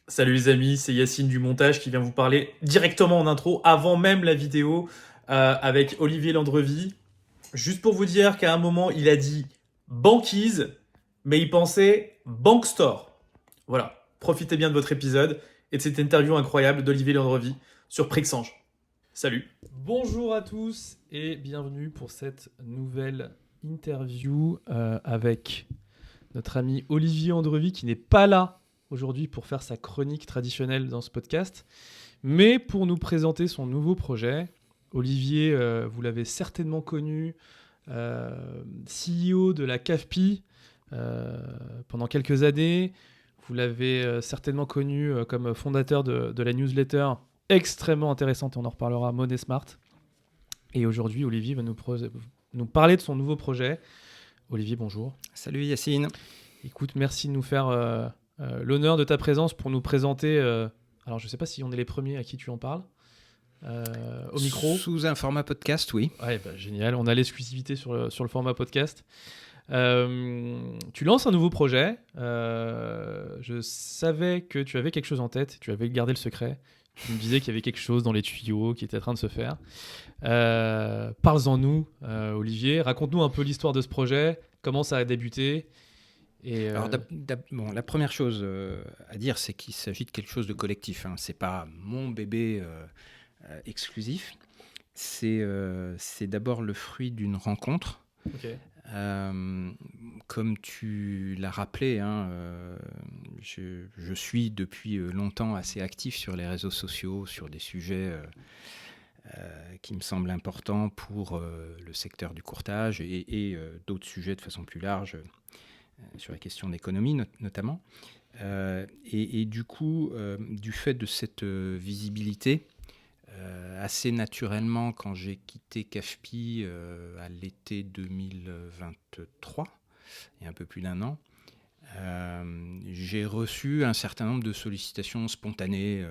Salut les amis, c'est Yacine du montage qui vient vous parler directement en intro, avant même la vidéo, avec Olivier Landrevi. Juste pour vous dire qu'à un moment, il a dit banquise, mais il pensait bankstore. Voilà, profitez bien de votre épisode et de cette interview incroyable d'Olivier Landrevi sur Prixange. Salut. Bonjour à tous et bienvenue pour cette nouvelle interview avec notre ami Olivier Andrevi qui n'est pas là aujourd'hui pour faire sa chronique traditionnelle dans ce podcast, mais pour nous présenter son nouveau projet. Olivier, vous l'avez certainement connu, CEO de la CAFPI pendant quelques années. Vous l'avez certainement connu comme fondateur de la newsletter extrêmement intéressante, et on en reparlera, Money Smart. Et aujourd'hui, Olivier va nous parler de son nouveau projet. Olivier, bonjour. Salut Yacine. Écoute, merci de nous faire l'honneur de ta présence pour nous présenter. Alors, je ne sais pas si on est les premiers à qui tu en parles. Au micro. Sous un format podcast, oui. Ouais, bah, génial. On a l'exclusivité sur le format podcast. Tu lances un nouveau projet. Je savais que tu avais quelque chose en tête. Tu avais gardé le secret. Tu me disais qu'il y avait quelque chose dans les tuyaux qui était en train de se faire. Parle-en-nous, Olivier. Raconte-nous un peu l'histoire de ce projet. Comment ça a débuté. Alors, la première chose à dire, c'est qu'il s'agit de quelque chose de collectif. Ce n'est pas mon bébé exclusif. C'est d'abord le fruit d'une rencontre. Okay. Comme tu l'as rappelé, je suis depuis longtemps assez actif sur les réseaux sociaux, sur des sujets qui me semblent importants pour le secteur du courtage et d'autres sujets de façon plus large, sur la question d'économie notamment. Et du coup, du fait de cette visibilité, assez naturellement, quand j'ai quitté CAFPI à l'été 2023, il y a un peu plus d'un an, j'ai reçu un certain nombre de sollicitations spontanées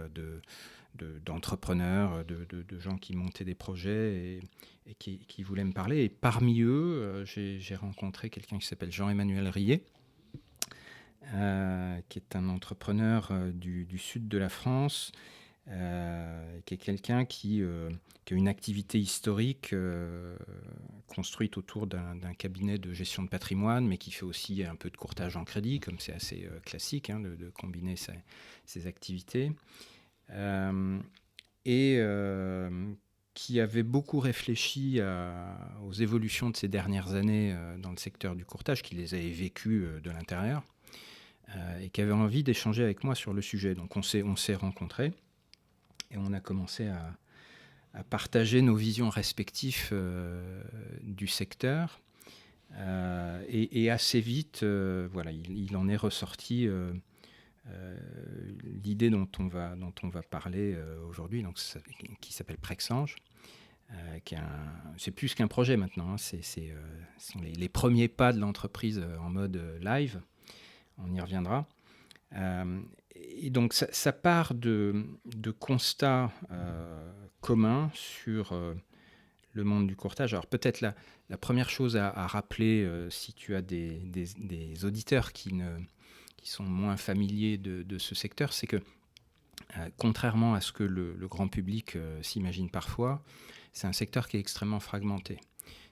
d'entrepreneurs, de gens qui montaient des projets et qui voulaient me parler. Et parmi eux, j'ai rencontré quelqu'un qui s'appelle Jean-Emmanuel Riet, qui est un entrepreneur du sud de la France, qui est quelqu'un qui a une activité historique construite autour d'un cabinet de gestion de patrimoine, mais qui fait aussi un peu de courtage en crédit, comme c'est assez classique de combiner ces activités. Qui avait beaucoup réfléchi aux évolutions de ces dernières années dans le secteur du courtage, qui les avait vécues de l'intérieur, et qui avait envie d'échanger avec moi sur le sujet. Donc on s'est rencontrés et on a commencé à partager nos visions respectives du secteur. Et assez vite, il en est ressorti l'idée dont on va parler aujourd'hui, donc, qui s'appelle Prexange. C'est plus qu'un projet maintenant, ce sont les premiers pas de l'entreprise en mode live. On y reviendra. Et donc ça part de constats communs sur le monde du courtage. Alors peut-être la première chose à rappeler, si tu as des auditeurs qui sont moins familiers de ce secteur, c'est que contrairement à ce que le grand public s'imagine parfois, c'est un secteur qui est extrêmement fragmenté.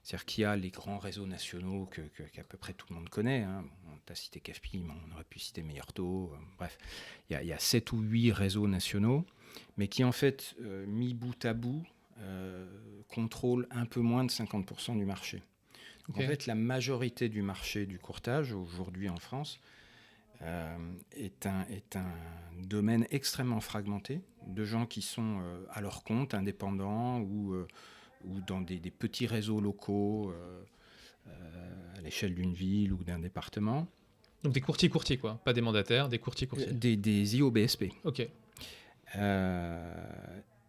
C'est-à-dire qu'il y a les grands réseaux nationaux qu'à peu près tout le monde connaît. Tu as cité CAFPI, mais on aurait pu citer Meilleur Taux. Bref, il y a 7 ou 8 réseaux nationaux, mais qui en fait, mis bout à bout, contrôlent un peu moins de 50% du marché. Donc, en fait, la majorité du marché du courtage aujourd'hui en France est un domaine extrêmement fragmenté, de gens qui sont à leur compte, indépendants ou dans des petits réseaux locaux à l'échelle d'une ville ou d'un département. Donc des courtiers, quoi. Pas des mandataires, des courtiers. Des IOBSP. Ok.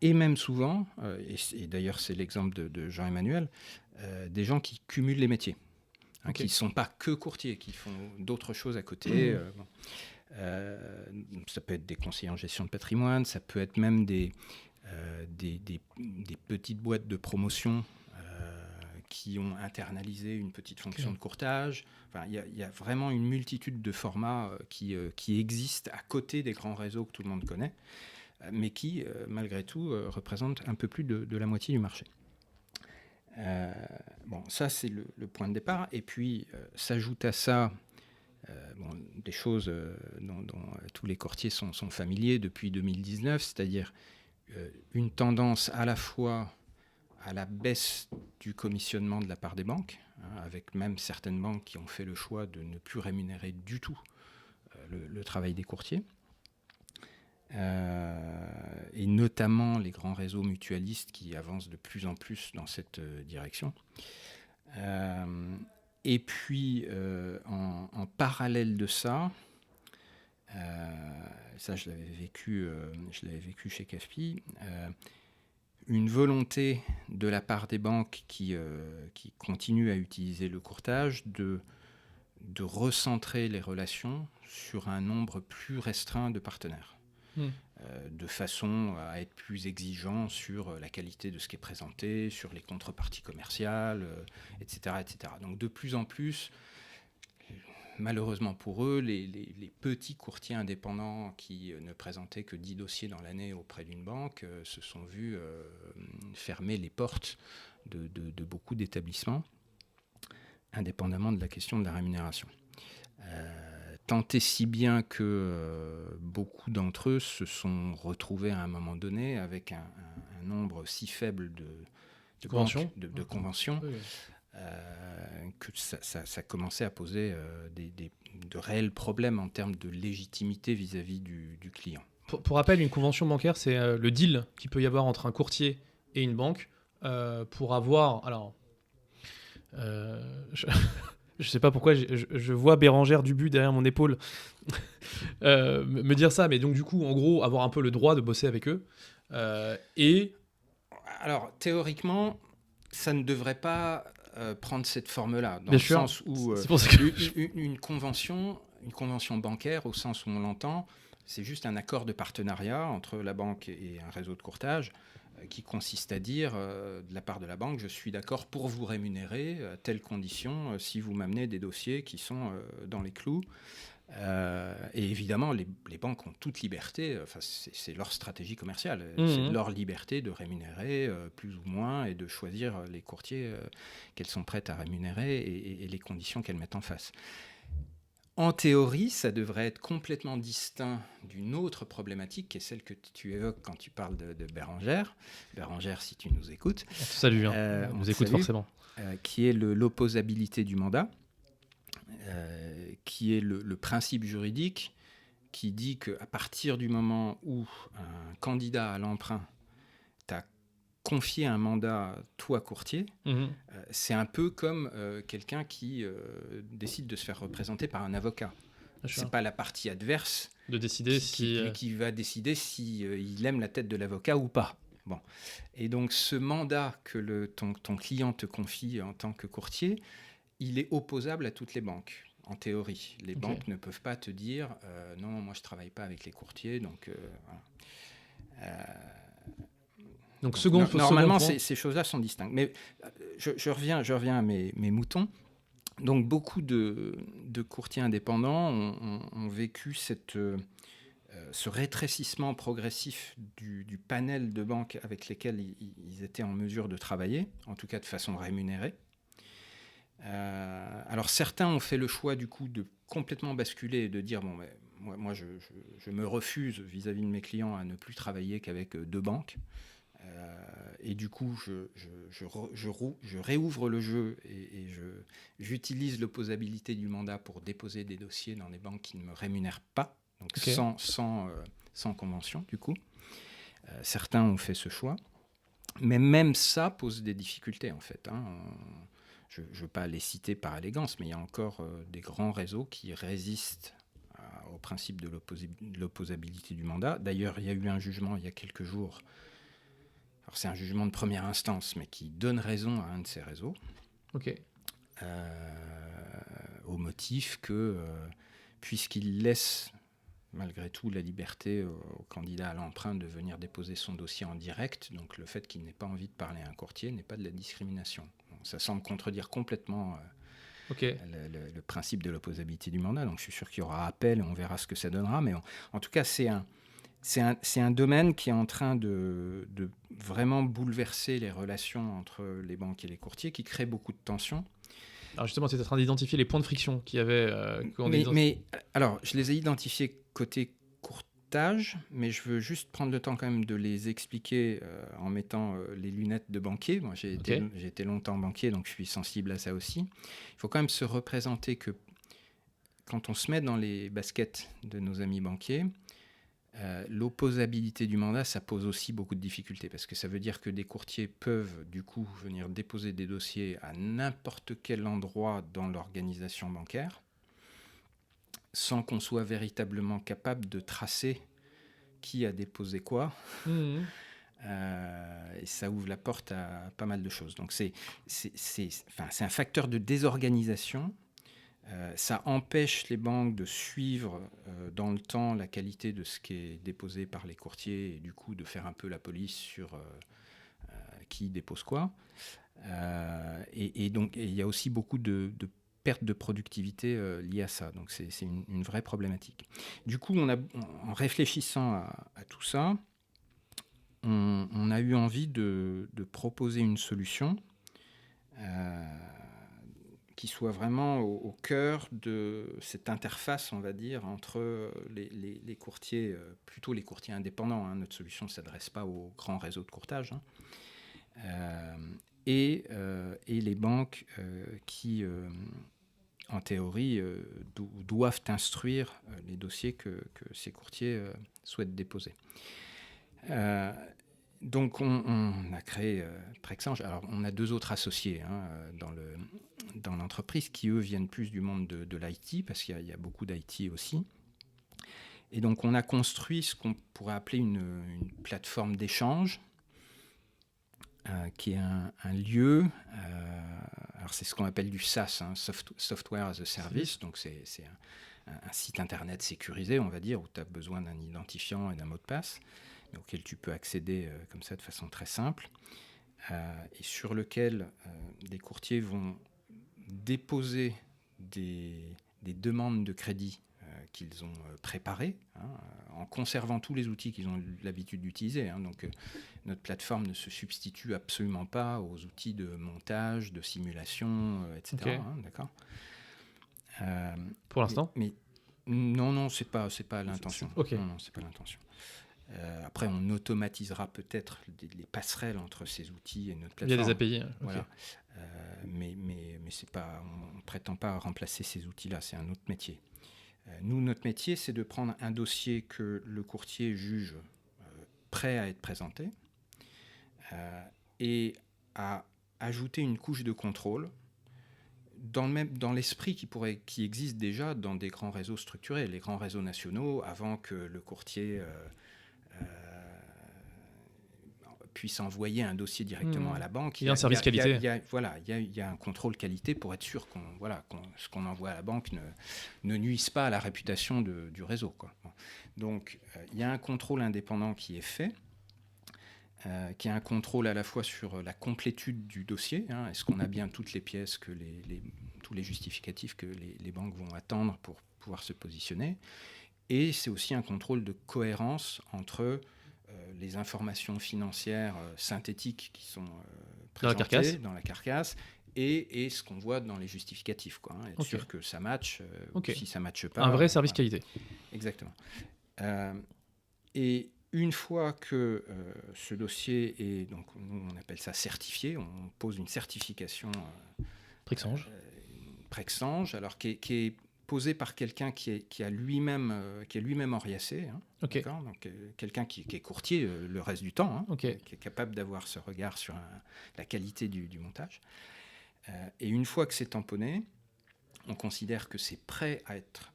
Et même souvent, et d'ailleurs c'est l'exemple de Jean-Emmanuel, des gens qui cumulent les métiers, qui ne sont pas que courtiers, qui font d'autres choses à côté. Ça peut être des conseillers en gestion de patrimoine, ça peut être même des petites boîtes de promotion qui ont internalisé une petite fonction de courtage. Enfin, il y a vraiment une multitude de formats qui existent à côté des grands réseaux que tout le monde connaît, mais qui, malgré tout, représentent un peu plus de la moitié du marché. Bon, ça, c'est le point de départ. Et puis, s'ajoute à ça des choses dont tous les courtiers sont familiers depuis 2019, c'est-à-dire une tendance à la fois à la baisse du commissionnement de la part des banques, avec même certaines banques qui ont fait le choix de ne plus rémunérer du tout le travail des courtiers, et notamment les grands réseaux mutualistes qui avancent de plus en plus dans cette direction. Et puis, en parallèle de ça, ça je l'avais vécu chez CAFPI, une volonté de la part des banques qui continuent à utiliser le courtage de recentrer les relations sur un nombre plus restreint de partenaires, de façon à être plus exigeant sur la qualité de ce qui est présenté, sur les contreparties commerciales, etc., etc. Donc de plus en plus, malheureusement pour eux, les petits courtiers indépendants qui ne présentaient que 10 dossiers dans l'année auprès d'une banque se sont vus fermer les portes de beaucoup d'établissements, indépendamment de la question de la rémunération. Tant et si bien que beaucoup d'entre eux se sont retrouvés à un moment donné avec un nombre si faible de conventions, oui. Que ça commençait à poser de réels problèmes en termes de légitimité vis-à-vis du client. Pour rappel, une convention bancaire, c'est le deal qu'il peut y avoir entre un courtier et une banque pour avoir... Alors, je sais pas pourquoi, je vois Bérangère Dubu derrière mon épaule me dire ça, mais donc du coup, en gros, avoir un peu le droit de bosser avec eux. Et... Alors, théoriquement, ça ne devrait pas prendre cette forme-là, dans Bien le sûr. sens où c'est pour ça que une convention bancaire, au sens où on l'entend, c'est juste un accord de partenariat entre la banque et un réseau de courtage qui consiste à dire, de la part de la banque, je suis d'accord pour vous rémunérer à telles conditions si vous m'amenez des dossiers qui sont dans les clous. Et évidemment, les banques ont toute liberté, c'est leur stratégie commerciale, c'est leur liberté de rémunérer plus ou moins et de choisir les courtiers qu'elles sont prêtes à rémunérer et les conditions qu'elles mettent en face. En théorie, ça devrait être complètement distinct d'une autre problématique qui est celle que tu évoques quand tu parles de Bérangère. Bérangère, si tu nous écoutes. Salut, on nous écoute forcément. Qui est l'opposabilité du mandat. Qui est le principe juridique qui dit qu'à partir du moment où un candidat à l'emprunt t'a confié un mandat, toi courtier, c'est un peu comme quelqu'un qui décide de se faire représenter par un avocat. C'est pas la partie adverse de décider qui va décider si il aime la tête de l'avocat ou pas. Bon. Et donc ce mandat que ton client te confie en tant que courtier, il est opposable à toutes les banques, en théorie. Les banques ne peuvent pas te dire non, moi je ne travaille pas avec les courtiers, donc voilà. Donc normalement, second point. ces choses-là sont distinctes. Mais je reviens à mes moutons. Donc beaucoup de courtiers indépendants ont vécu ce rétrécissement progressif du panel de banques avec lesquelles ils étaient en mesure de travailler, en tout cas de façon rémunérée. Alors certains ont fait le choix du coup de complètement basculer et de dire bon, mais moi je me refuse vis-à-vis de mes clients à ne plus travailler qu'avec deux banques. Et du coup, je réouvre le jeu et j'utilise l'opposabilité du mandat pour déposer des dossiers dans des banques qui ne me rémunèrent pas, donc sans convention, du coup. Certains ont fait ce choix. Mais même ça pose des difficultés, en fait. Je ne veux pas les citer par élégance, mais il y a encore des grands réseaux qui résistent au principe de l'opposabilité du mandat. D'ailleurs, il y a eu un jugement il y a quelques jours. Alors, c'est un jugement de première instance, mais qui donne raison à un de ces réseaux. Au motif que, puisqu'il laisse malgré tout la liberté au candidat à l'emprunt de venir déposer son dossier en direct, donc le fait qu'il n'ait pas envie de parler à un courtier n'est pas de la discrimination. Bon, ça semble contredire complètement Ok. le principe de l'opposabilité du mandat. Donc je suis sûr qu'il y aura appel, on verra ce que ça donnera. Mais en tout cas, c'est un domaine qui est en train de vraiment bouleverser les relations entre les banques et les courtiers, qui crée beaucoup de tensions. Alors justement, tu es en train d'identifier les points de friction qu'il y avait. Alors, je les ai identifiés côté courtage, mais je veux juste prendre le temps quand même de les expliquer en mettant les lunettes de banquier. Moi, j'ai été longtemps banquier, donc je suis sensible à ça aussi. Il faut quand même se représenter que quand on se met dans les baskets de nos amis banquiers, l'opposabilité du mandat, ça pose aussi beaucoup de difficultés, parce que ça veut dire que des courtiers peuvent du coup venir déposer des dossiers à n'importe quel endroit dans l'organisation bancaire, sans qu'on soit véritablement capable de tracer qui a déposé quoi. Et ça ouvre la porte à pas mal de choses. Donc c'est un facteur de désorganisation. Ça empêche les banques de suivre dans le temps la qualité de ce qui est déposé par les courtiers, et du coup de faire un peu la police sur qui dépose quoi. Et donc il y a aussi beaucoup de perte de productivité liée à ça. Donc c'est une vraie problématique. Du coup, en réfléchissant à tout ça, on a eu envie de proposer une solution qui soit vraiment au cœur de cette interface, on va dire, entre les courtiers, plutôt les courtiers indépendants. Notre solution ne s'adresse pas aux grands réseaux de courtage. Et les banques qui, en théorie, doivent instruire les dossiers que ces courtiers souhaitent déposer. Donc on a créé Prexange. Alors on a 2 autres associés dans l'entreprise qui, eux, viennent plus du monde de l'IT, parce qu'il y a beaucoup d'IT aussi. Et donc on a construit ce qu'on pourrait appeler une plateforme d'échange, qui est un lieu, alors c'est ce qu'on appelle du SaaS, Software as a Service, donc c'est un site internet sécurisé, on va dire, où tu as besoin d'un identifiant et d'un mot de passe, auquel tu peux accéder comme ça de façon très simple, et sur lequel des courtiers vont déposer des demandes de crédit qu'ils ont préparées, en conservant tous les outils qu'ils ont l'habitude d'utiliser. Donc notre plateforme ne se substitue absolument pas aux outils de montage, de simulation, etc. Okay. D'accord. Pour l'instant. Mais non, c'est pas l'intention. Okay. Non, c'est pas l'intention. Après, on automatisera peut-être les passerelles entre ces outils et notre plateforme. Il y a des API. Voilà. Mais c'est pas, on ne prétend pas remplacer ces outils-là, c'est un autre métier. Nous, notre métier, c'est de prendre un dossier que le courtier juge prêt à être présenté et à ajouter une couche de contrôle dans l'esprit qui existe déjà dans des grands réseaux structurés, les grands réseaux nationaux, avant que le courtier puisse envoyer un dossier directement à la banque. Il y a un service qualité. Il y a un contrôle qualité pour être sûr qu'on ce qu'on envoie à la banque ne nuise pas à la réputation du réseau, quoi. Donc, il y a un contrôle indépendant qui est fait, qui est un contrôle à la fois sur la complétude du dossier. Est-ce qu'on a bien toutes les pièces, tous les justificatifs que les banques vont attendre pour pouvoir se positionner. Et c'est aussi un contrôle de cohérence entre les informations financières synthétiques qui sont présentées dans la carcasse et ce qu'on voit dans les justificatifs, quoi. Être sûr que ça matche, si ça ne matche pas. Un vrai service qualité. Exactement. Et une fois que ce dossier est, donc nous on appelle ça certifié, on pose une certification Prexange, alors qui est posé par quelqu'un qui est lui-même oriacé, d'accord, donc quelqu'un qui est courtier le reste du temps, qui est capable d'avoir ce regard sur la qualité du montage. Et une fois que c'est tamponné, on considère que c'est prêt à être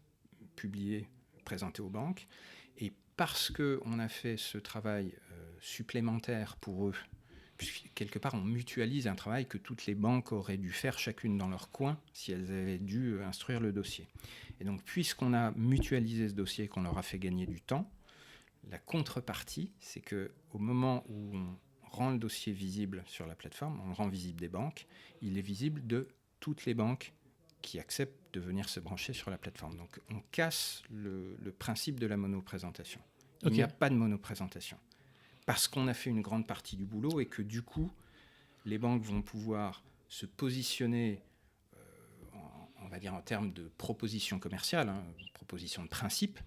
publié, présenté aux banques, et parce qu'on a fait ce travail supplémentaire pour eux, puisque quelque part on mutualise un travail que toutes les banques auraient dû faire chacune dans leur coin si elles avaient dû instruire le dossier. Et donc puisqu'on a mutualisé ce dossier et qu'on leur a fait gagner du temps, la contrepartie, c'est qu'au moment où on rend le dossier visible sur la plateforme, on le rend visible des banques, il est visible de toutes les banques qui acceptent de venir se brancher sur la plateforme. Donc on casse le principe de la monoprésentation. Il n'y a pas de monoprésentation. Parce qu'on a fait une grande partie du boulot et que du coup, les banques vont pouvoir se positionner, on va dire en termes de proposition commerciale, proposition de principe,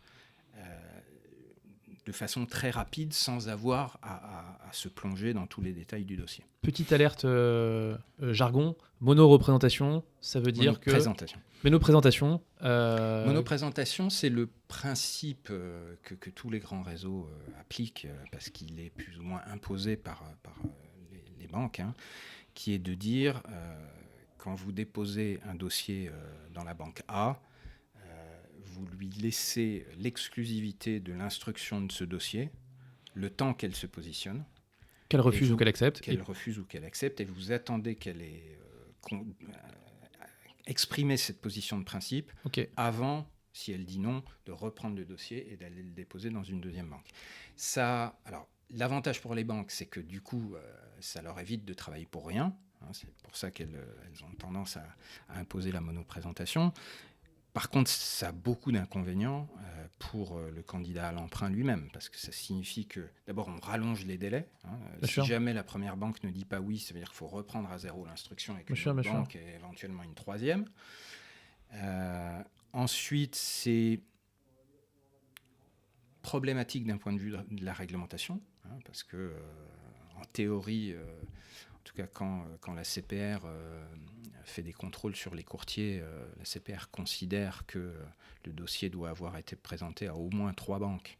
de façon très rapide sans avoir à se plonger dans tous les détails du dossier. Petite alerte jargon, mono-représentation, ça veut dire que... Monoprésentation. Monoprésentation, c'est le principe que tous les grands réseaux appliquent parce qu'il est plus ou moins imposé par les banques, qui est de dire, quand vous déposez un dossier dans la banque A, vous lui laissez l'exclusivité de l'instruction de ce dossier, le temps qu'elle se positionne. Qu'elle refuse ou qu'elle accepte. Qu'elle refuse ou qu'elle accepte, et vous attendez qu'elle ait exprimé cette position de principe avant, si elle dit non, de reprendre le dossier et d'aller le déposer dans une deuxième banque. Ça, alors, l'avantage pour les banques, c'est que du coup, ça leur évite de travailler pour rien. C'est pour ça qu'elles ont tendance à imposer la monoprésentation. Par contre, ça a beaucoup d'inconvénients pour le candidat à l'emprunt lui-même, parce que ça signifie que, d'abord, on rallonge les délais. Si jamais la première banque ne dit pas oui, ça veut dire qu'il faut reprendre à zéro l'instruction avec une autre banque et éventuellement une troisième. Ensuite, c'est problématique d'un point de vue de la réglementation, parce que, en théorie... En tout cas, quand la CPR fait des contrôles sur les courtiers, la CPR considère que le dossier doit avoir été présenté à au moins 3 banques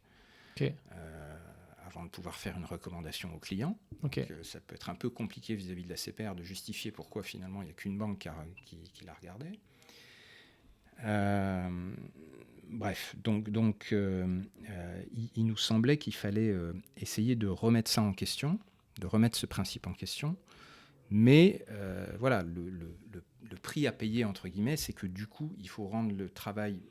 avant de pouvoir faire une recommandation au client. Donc, ça peut être un peu compliqué vis-à-vis de la CPR de justifier pourquoi finalement il n'y a qu'une banque qui l'a regardé. Bref, donc il nous semblait qu'il fallait essayer de remettre ça en question, de remettre ce principe en question. Mais voilà, le prix à payer, entre guillemets, c'est que du coup, il faut rendre le travail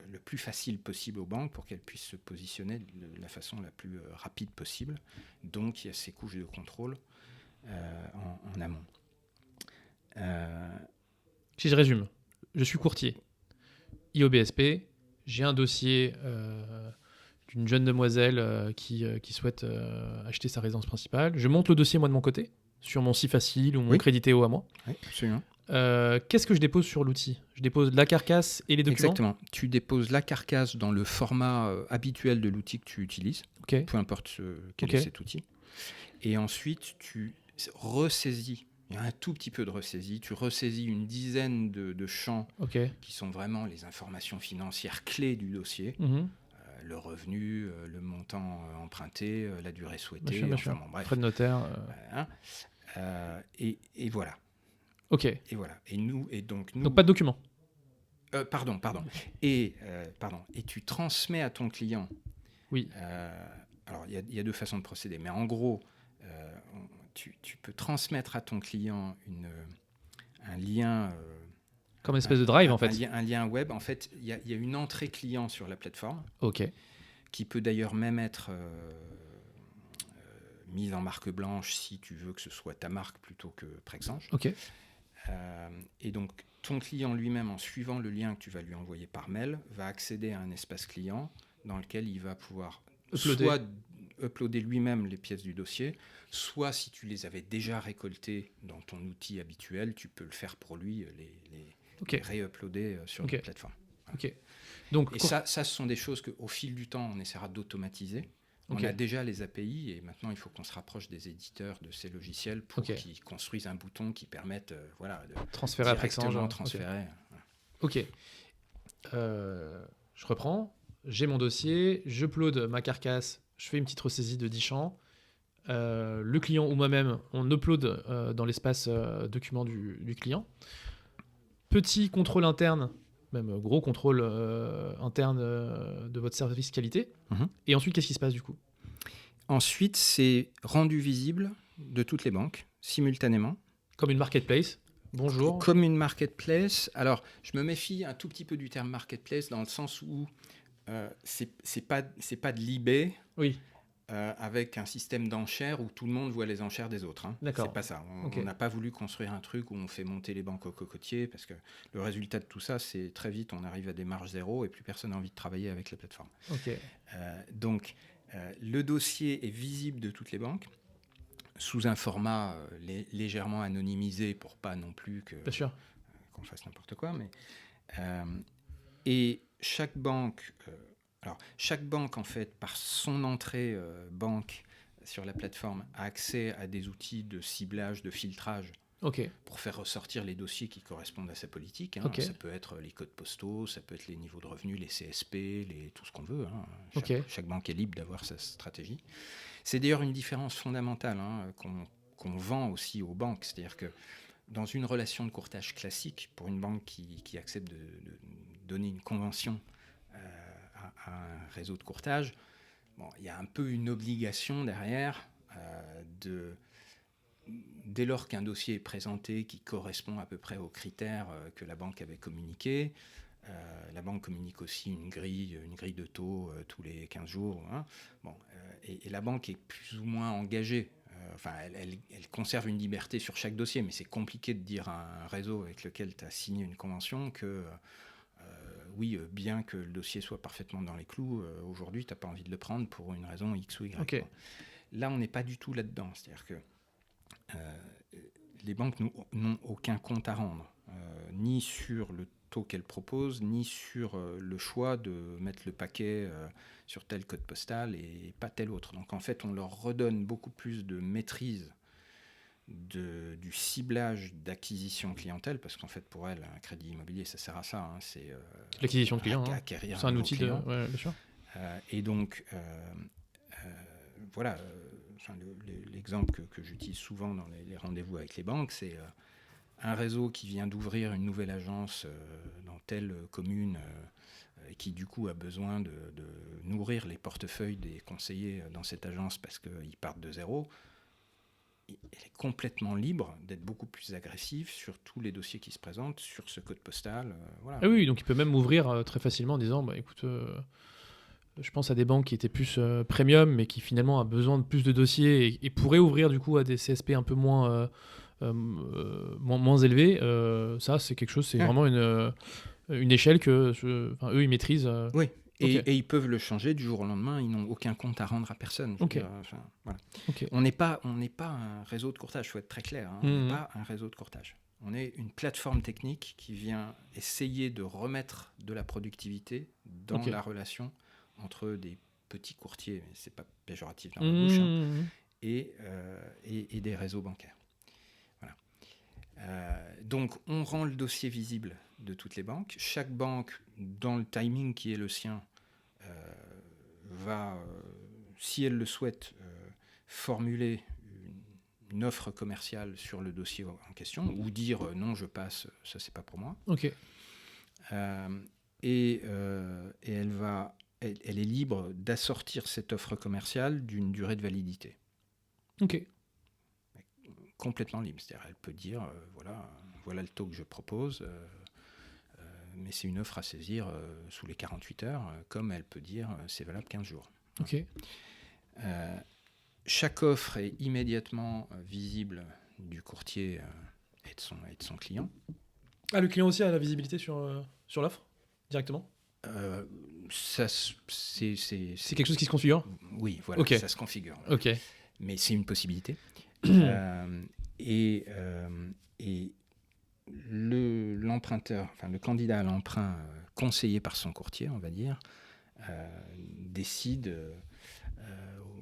le plus facile possible aux banques pour qu'elles puissent se positionner de la façon la plus rapide possible. Donc, il y a ces couches de contrôle en amont. Si je résume, je suis courtier, IOBSP, j'ai un dossier d'une jeune demoiselle qui souhaite acheter sa résidence principale. Je monte le dossier, moi, de mon côté, sur mon Si-Facile ou mon Créditeo à moi. Oui, absolument. Qu'est-ce que je dépose sur l'outil ? Je dépose la carcasse et les documents ? Exactement. Tu déposes la carcasse dans le format habituel de l'outil que tu utilises, peu importe quel est cet outil. Et ensuite, tu ressaisis. Il y a un tout petit peu de ressaisie. Tu ressaisis une dizaine de champs qui sont vraiment les informations financières clés du dossier. Le revenu, le montant emprunté, la durée souhaitée. Enfin, bon, bref. Frais de notaire. Et voilà. Et voilà. Donc pas de document. Pardon. Et tu transmets à ton client. Oui. Alors, il y a 2 façons de procéder. Mais en gros, tu peux transmettre à ton client un lien... comme une espèce de drive, en fait. Un lien web. En fait, il y a une entrée client sur la plateforme. Qui peut d'ailleurs même être mise en marque blanche si tu veux que ce soit ta marque plutôt que Prexange. Et donc, ton client lui-même, en suivant le lien que tu vas lui envoyer par mail, va accéder à un espace client dans lequel il va pouvoir soit uploader lui-même les pièces du dossier, soit si tu les avais déjà récoltées dans ton outil habituel, tu peux le faire pour lui, les réuploader sur notre plateforme. Voilà. Donc, et ça, ce sont des choses qu'au fil du temps, on essaiera d'automatiser. On a déjà les API et maintenant, il faut qu'on se rapproche des éditeurs de ces logiciels pour qu'ils construisent un bouton qui permette de transférer à Prexange. Je reprends. J'ai mon dossier, j'upload ma carcasse, je fais une petite ressaisie de 10 champs. Le client ou moi-même, on upload dans l'espace document du client. Petit contrôle interne, même gros contrôle interne de votre service qualité. Et ensuite, qu'est-ce qui se passe du coup ? Ensuite, c'est rendu visible de toutes les banques, simultanément. Comme une marketplace. Bonjour. Comme une marketplace. Alors, je me méfie un tout petit peu du terme marketplace dans le sens où c'est pas de l'eBay. Oui. avec un système d'enchères où tout le monde voit les enchères des autres. Hein. D'accord. C'est pas ça. On Ok. n'a pas voulu construire un truc où on fait monter les banques au cocotier, parce que le résultat de tout ça, c'est très vite, on arrive à des marges zéro et plus personne n'a envie de travailler avec la plateforme. Ok. Donc, le dossier est visible de toutes les banques, sous un format légèrement anonymisé pour pas non plus Bien sûr. qu'on fasse n'importe quoi. Et chaque banque, en fait, par son entrée banque sur la plateforme, a accès à des outils de ciblage, de filtrage, Ok. pour faire ressortir les dossiers qui correspondent à sa politique. Hein. Ok. Ça peut être les codes postaux, ça peut être les niveaux de revenus, les CSP, tout ce qu'on veut. Hein. Ok. Chaque banque est libre d'avoir sa stratégie. C'est d'ailleurs une différence fondamentale qu'on vend aussi aux banques. C'est-à-dire que dans une relation de courtage classique, pour une banque qui accepte de donner une convention à un réseau de courtage, il y a un peu une obligation derrière dès lors qu'un dossier est présenté qui correspond à peu près aux critères que la banque avait communiqués. La banque communique aussi une grille de taux tous les 15 jours. Hein. Et la banque est plus ou moins engagée. Elle conserve une liberté sur chaque dossier, mais c'est compliqué de dire à un réseau avec lequel tu as signé une convention que oui, bien que le dossier soit parfaitement dans les clous, aujourd'hui, tu n'as pas envie de le prendre pour une raison X ou Y. Ok. Là, on n'est pas du tout là-dedans. C'est-à-dire que les banques n'ont aucun compte à rendre, ni sur le taux qu'elles proposent, ni sur le choix de mettre le paquet sur tel code postal et pas tel autre. Donc en fait, on leur redonne beaucoup plus de maîtrise du ciblage d'acquisition clientèle, parce qu'en fait, pour elles, un crédit immobilier, ça sert à ça. Hein, c'est l'acquisition de clients. acquérir C'est un outil de. client. Ouais, bien sûr. Et donc, voilà, l'exemple que j'utilise souvent dans les rendez-vous avec les banques, c'est un réseau qui vient d'ouvrir une nouvelle agence dans telle commune et qui du coup a besoin de nourrir les portefeuilles des conseillers dans cette agence parce qu'ils partent de zéro. Elle est complètement libre d'être beaucoup plus agressive sur tous les dossiers qui se présentent, sur ce code postal. Voilà. Ah oui, donc il peut même ouvrir très facilement en disant écoute, je pense à des banques qui étaient plus premium, mais qui finalement a besoin de plus de dossiers et pourraient ouvrir du coup à des CSP un peu moins élevés. Ça, c'est quelque chose, c'est vraiment une échelle que eux, ils maîtrisent. Oui. Okay. Et ils peuvent le changer du jour au lendemain. Ils n'ont aucun compte à rendre à personne. Okay. Voilà. Okay. On n'est pas un réseau de courtage. Il faut être très clair. Hein. On n'est pas un réseau de courtage. On est une plateforme technique qui vient essayer de remettre de la productivité dans la relation entre des petits courtiers, mais c'est pas péjoratif dans la bouche, hein, et des réseaux bancaires. Voilà. Donc, on rend le dossier visible de toutes les banques. Chaque banque, dans le timing qui est le sien, va, si elle le souhaite, formuler une offre commerciale sur le dossier en question, ou dire non, je passe, ça c'est pas pour moi. Ok. Et elle est libre d'assortir cette offre commerciale d'une durée de validité. Ok. Complètement libre, c'est-à-dire elle peut dire voilà le taux que je propose. Mais c'est une offre à saisir sous les 48 heures, comme elle peut dire c'est valable 15 jours. Ok. Chaque offre est immédiatement visible du courtier et de son client. Ah, le client aussi a la visibilité sur l'offre, directement C'est quelque chose qui se configure ? Oui, voilà, ça se configure. Ok. Mais c'est une possibilité. Et l'emprunteur, enfin le candidat à l'emprunt conseillé par son courtier, on va dire, décide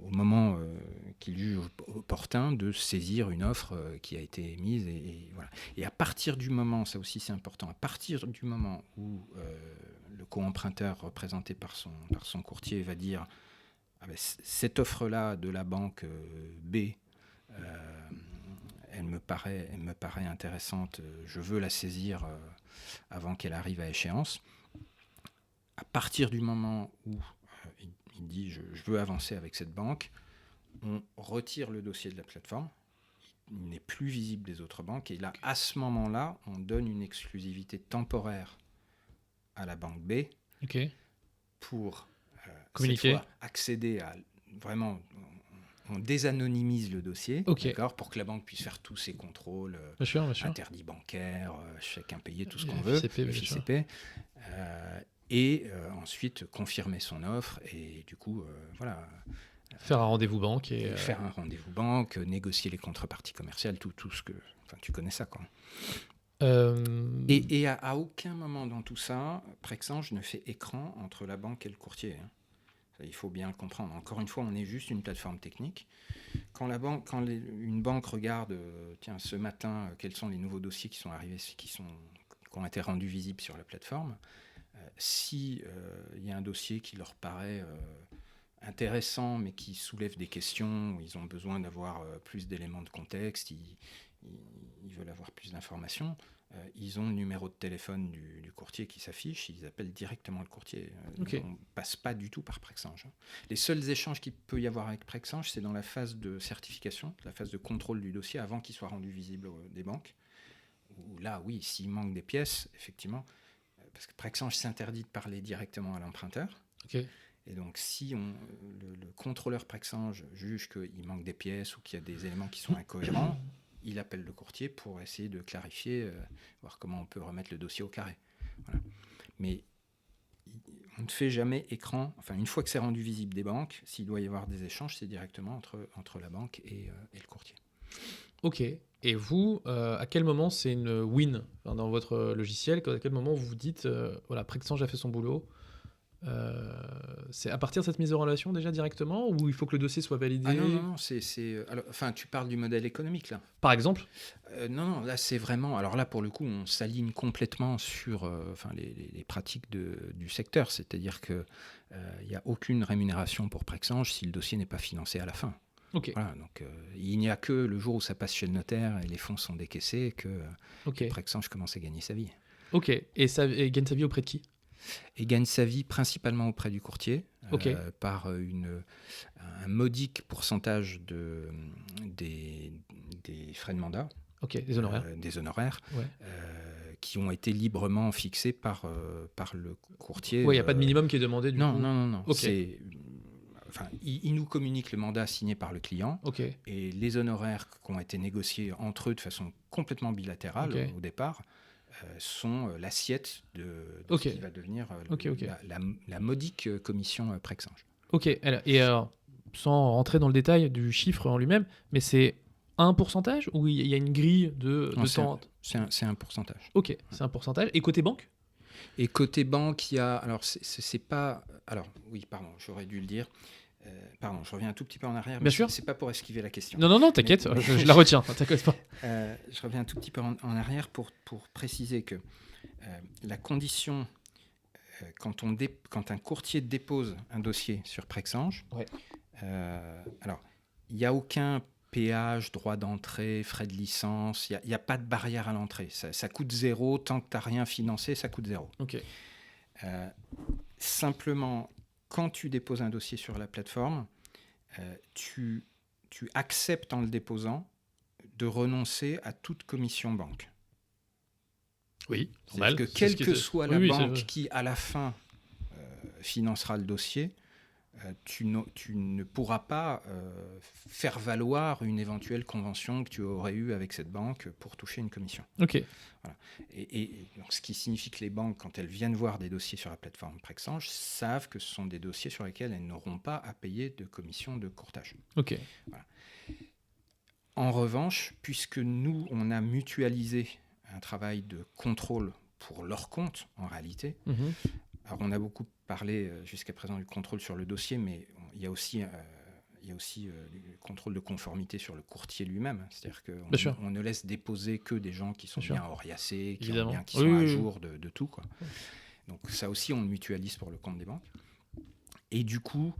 au moment qu'il juge opportun de saisir une offre qui a été émise. Et voilà. Et à partir du moment, ça aussi c'est important, à partir du moment où le co-emprunteur représenté par son courtier va dire cette offre-là de la banque B, elle me paraît intéressante, je veux la saisir avant qu'elle arrive à échéance. À partir du moment où il dit je veux avancer avec cette banque, on retire le dossier de la plateforme, il n'est plus visible des autres banques, et là, à ce moment-là, on donne une exclusivité temporaire à la banque B pour communiquer, cette fois accéder vraiment, on désanonymise le dossier, Ok. d'accord, pour que la banque puisse faire tous ses contrôles, Bien sûr, bien sûr. interdits bancaires, chèques impayés, tout ce Les qu'on veut, FICP, les bien sûr. FICP, et ensuite confirmer son offre et du coup, voilà, Faire un rendez-vous banque et faire un rendez-vous banque, négocier les contreparties commerciales, tout ce que, enfin, tu connais ça, quoi. Et à aucun moment dans tout ça, Prexange ne fait écran entre la banque et le courtier, hein. Ça, il faut bien le comprendre. Encore une fois, on est juste une plateforme technique. Quand une banque regarde, tiens, ce matin, quels sont les nouveaux dossiers qui sont arrivés, qui ont été rendus visibles sur la plateforme, si il y a un dossier qui leur paraît intéressant, mais qui soulève des questions, où ils ont besoin d'avoir plus d'éléments de contexte, ils veulent avoir plus d'informations, ils ont le numéro de téléphone du courtier qui s'affiche, ils appellent directement le courtier. Ok. On ne passe pas du tout par Prexange. Les seuls échanges qu'il peut y avoir avec Prexange, c'est dans la phase de certification, la phase de contrôle du dossier, avant qu'il soit rendu visible des banques. Où là, oui, s'il manque des pièces, effectivement, parce que Prexange s'interdit de parler directement à l'emprunteur. Ok. Et donc, si le contrôleur Prexange juge qu'il manque des pièces ou qu'il y a des éléments qui sont incohérents, il appelle le courtier pour essayer de clarifier, voir comment on peut remettre le dossier au carré. Voilà. Mais on ne fait jamais écran. Enfin, une fois que c'est rendu visible des banques, s'il doit y avoir des échanges, c'est directement entre la banque et le courtier. Ok. Et vous, à quel moment c'est une win dans votre logiciel? À quel moment vous vous dites, voilà, Prexange a fait son boulot? C'est à partir de cette mise en relation déjà directement, ou il faut que le dossier soit validé? Ah non, alors, enfin, tu parles du modèle économique là. Par exemple? Non, là c'est vraiment. Alors là, pour le coup, on s'aligne complètement sur les pratiques du secteur. C'est-à-dire qu'il n'y a aucune rémunération pour Prexange si le dossier n'est pas financé à la fin. Ok. Voilà, donc il n'y a que le jour où ça passe chez le notaire et les fonds sont décaissés que Ok. Prexange commence à gagner sa vie. Ok. Et gagne sa vie auprès de qui? Et gagne sa vie principalement auprès du courtier, Ok. par un modique pourcentage des frais de mandat. Ok. Des honoraires. Des honoraires, Ouais. qui ont été librement fixés par le courtier. Ouais, il n'y a pas de minimum qui est demandé du coup. Non. Ok. Il nous communique le mandat signé par le client, Ok. et les honoraires qui ont été négociés entre eux de façon complètement bilatérale Ok. au départ sont l'assiette de Ok. ce qui va devenir Ok. la modique commission Prexange. Ok. Et sans rentrer dans le détail du chiffre en lui-même, mais c'est un pourcentage ou il y a une grille de Non, temps? C'est un pourcentage. Ok, c'est un pourcentage. Et côté banque? Et côté banque, il y a... Alors, c'est pas... Alors, oui, pardon, j'aurais dû le dire. Pardon, je reviens un tout petit peu en arrière. Bien sûr. C'est pas pour esquiver la question. Non, t'inquiète, Mais- je la retiens, t'inquiète pas. Je reviens un tout petit peu en arrière pour préciser que la condition, quand un courtier dépose un dossier sur Prexange, Ouais. alors, il n'y a aucun péage, droit d'entrée, frais de licence, il n'y a pas de barrière à l'entrée. Ça coûte zéro, tant que tu n'as rien financé, ça coûte zéro. Ok. Simplement, quand tu déposes un dossier sur la plateforme, tu acceptes en le déposant de renoncer à toute commission banque. Oui, C'est-à-dire que quelle que soit la banque qui, à la fin, financera le dossier, tu ne pourras pas faire valoir une éventuelle convention que tu aurais eue avec cette banque pour toucher une commission. Ok. Voilà. Et donc, ce qui signifie que les banques, quand elles viennent voir des dossiers sur la plateforme Prexange, savent que ce sont des dossiers sur lesquels elles n'auront pas à payer de commission de courtage. Ok. Voilà. En revanche, puisque nous, on a mutualisé un travail de contrôle pour leur compte, en réalité, Mhm. alors on a beaucoup parlé jusqu'à présent du contrôle sur le dossier, mais il y a aussi du contrôle de conformité sur le courtier lui-même. C'est-à-dire qu'on ne laisse déposer que des gens qui sont bien oriacés, qui sont à jour de tout, quoi. Donc ça aussi, on le mutualise pour le compte des banques. Et du coup,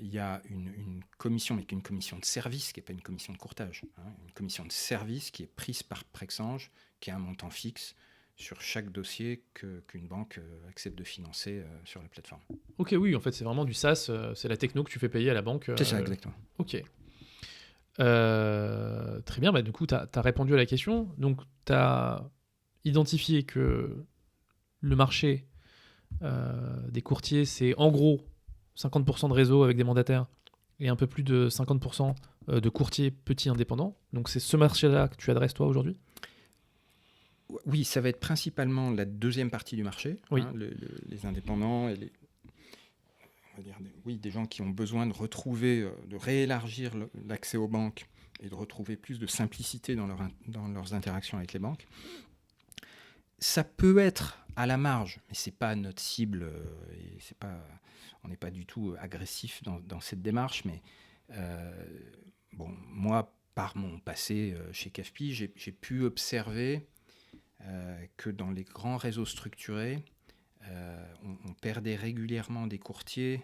il y a une commission, mais une commission de service, qui n'est pas une commission de courtage, hein, une commission de service qui est prise par Prexange, qui a un montant fixe sur chaque dossier qu'une banque accepte de financer sur la plateforme. Ok, oui, en fait, c'est vraiment du SaaS, c'est la techno que tu fais payer à la banque. C'est ça, exactement. Ok. Très bien, bah, du coup, tu as répondu à la question. Donc, tu as identifié que le marché des courtiers, c'est en gros 50% de réseau avec des mandataires et un peu plus de 50% de courtiers petits indépendants. Donc c'est ce marché-là que tu adresses toi aujourd'hui? Oui, ça va être principalement la deuxième partie du marché, Oui. Les indépendants et on va dire des gens qui ont besoin de retrouver, de réélargir l'accès aux banques et de retrouver plus de simplicité dans leurs interactions avec les banques. Ça peut être à la marge, mais c'est pas notre cible, et on n'est pas du tout agressif dans cette démarche. Mais moi, par mon passé chez CAFPI, j'ai pu observer que dans les grands réseaux structurés, on perdait régulièrement des courtiers.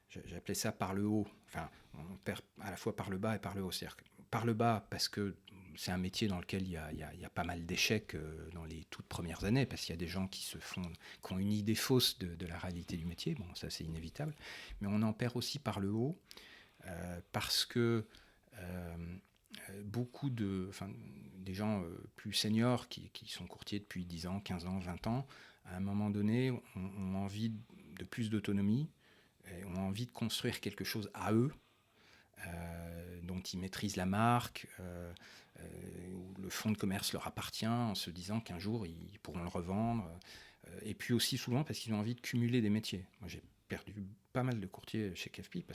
J'appelais ça par le haut. Enfin, on perd à la fois par le bas et par le haut. C'est-à-dire par le bas parce que c'est un métier dans lequel il y a pas mal d'échecs dans les toutes premières années, parce qu'il y a des gens qui ont une idée fausse de la réalité du métier. Bon, ça c'est inévitable. Mais on en perd aussi par le haut parce que beaucoup des gens plus seniors qui sont courtiers depuis 10 ans, 15 ans, 20 ans, à un moment donné, ont envie de plus d'autonomie, et ont envie de construire quelque chose à eux, dont ils maîtrisent la marque, où le fonds de commerce leur appartient, en se disant qu'un jour, ils pourront le revendre. Et puis aussi souvent parce qu'ils ont envie de cumuler des métiers. Moi, j'ai perdu pas mal de courtiers chez CAFPI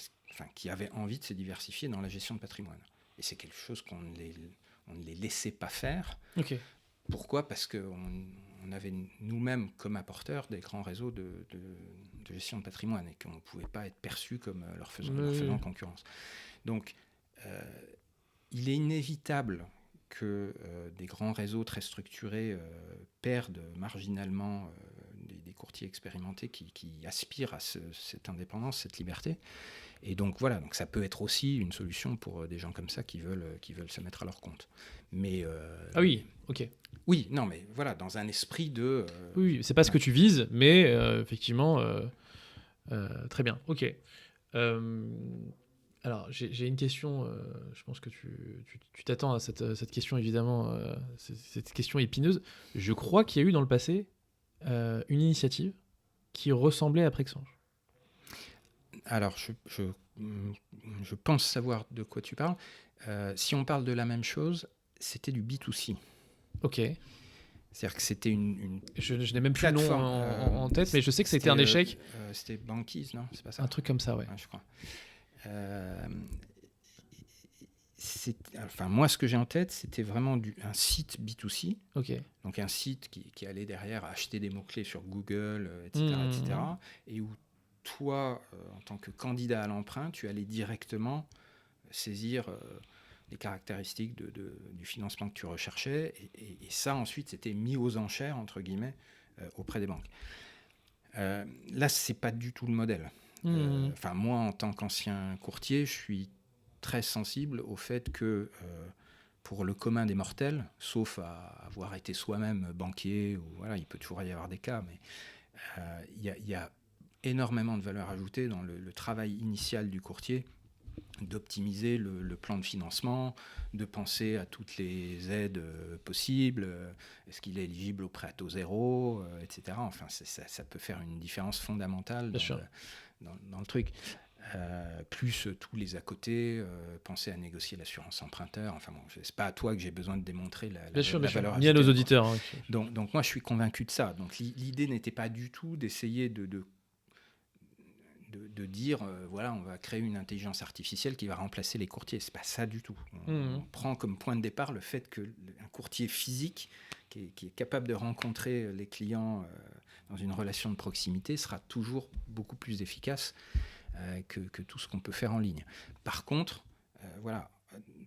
qui avaient envie de se diversifier dans la gestion de patrimoine. Et c'est quelque chose qu'on ne les laissait pas faire. Ok. Pourquoi ? Parce qu'on avait nous-mêmes comme apporteurs des grands réseaux de gestion de patrimoine et qu'on ne pouvait pas être perçu comme leur faisant concurrence. Donc, il est inévitable que des grands réseaux très structurés perdent marginalement des courtiers expérimentés qui aspirent à cette indépendance, cette liberté. Et donc voilà, donc ça peut être aussi une solution pour des gens comme ça qui veulent se mettre à leur compte. Mais Ah oui, ok. oui, non, mais voilà, dans un esprit de. Oui, c'est pas ce que tu vises, mais effectivement, très bien. Ok. Alors, j'ai une question. Je pense que tu t'attends à cette question, évidemment, cette question épineuse. Je crois qu'il y a eu dans le passé une initiative qui ressemblait à Prexange. Alors, je pense savoir de quoi tu parles. Si on parle de la même chose, c'était du B2C. Ok. C'est-à-dire que c'était une Je n'ai même plus le nom en tête, mais je sais que c'était un échec. C'était Banquise, non ? C'est pas ça ? Un truc comme ça, ouais. Je crois. Moi, ce que j'ai en tête, c'était vraiment un site B2C. Ok. Donc un site qui allait derrière acheter des mots-clés sur Google, etc. Et où toi, en tant que candidat à l'emprunt, tu allais directement saisir les caractéristiques du financement que tu recherchais. Et ça, ensuite, c'était mis aux enchères, entre guillemets, auprès des banques. Là, c'est pas du tout le modèle. Moi, en tant qu'ancien courtier, je suis très sensible au fait que pour le commun des mortels, sauf à avoir été soi-même banquier, ou voilà, il peut toujours y avoir des cas, mais il y a énormément de valeur ajoutée dans le travail initial du courtier, d'optimiser le plan de financement, de penser à toutes les aides possibles, est-ce qu'il est éligible au prêt à taux zéro, etc. Enfin, ça peut faire une différence fondamentale dans le truc. Plus tous les à côté, penser à négocier l'assurance emprunteur. Enfin bon, c'est pas à toi que j'ai besoin de démontrer la valeur ajoutée. Ni à nos auditeurs. Hein. Donc moi, je suis convaincu de ça. Donc l'idée n'était pas du tout d'essayer de dire, voilà, on va créer une intelligence artificielle qui va remplacer les courtiers. C'est pas ça du tout. On prend comme point de départ le fait qu'un courtier physique qui est capable de rencontrer les clients dans une relation de proximité sera toujours beaucoup plus efficace que tout ce qu'on peut faire en ligne. Par contre, voilà,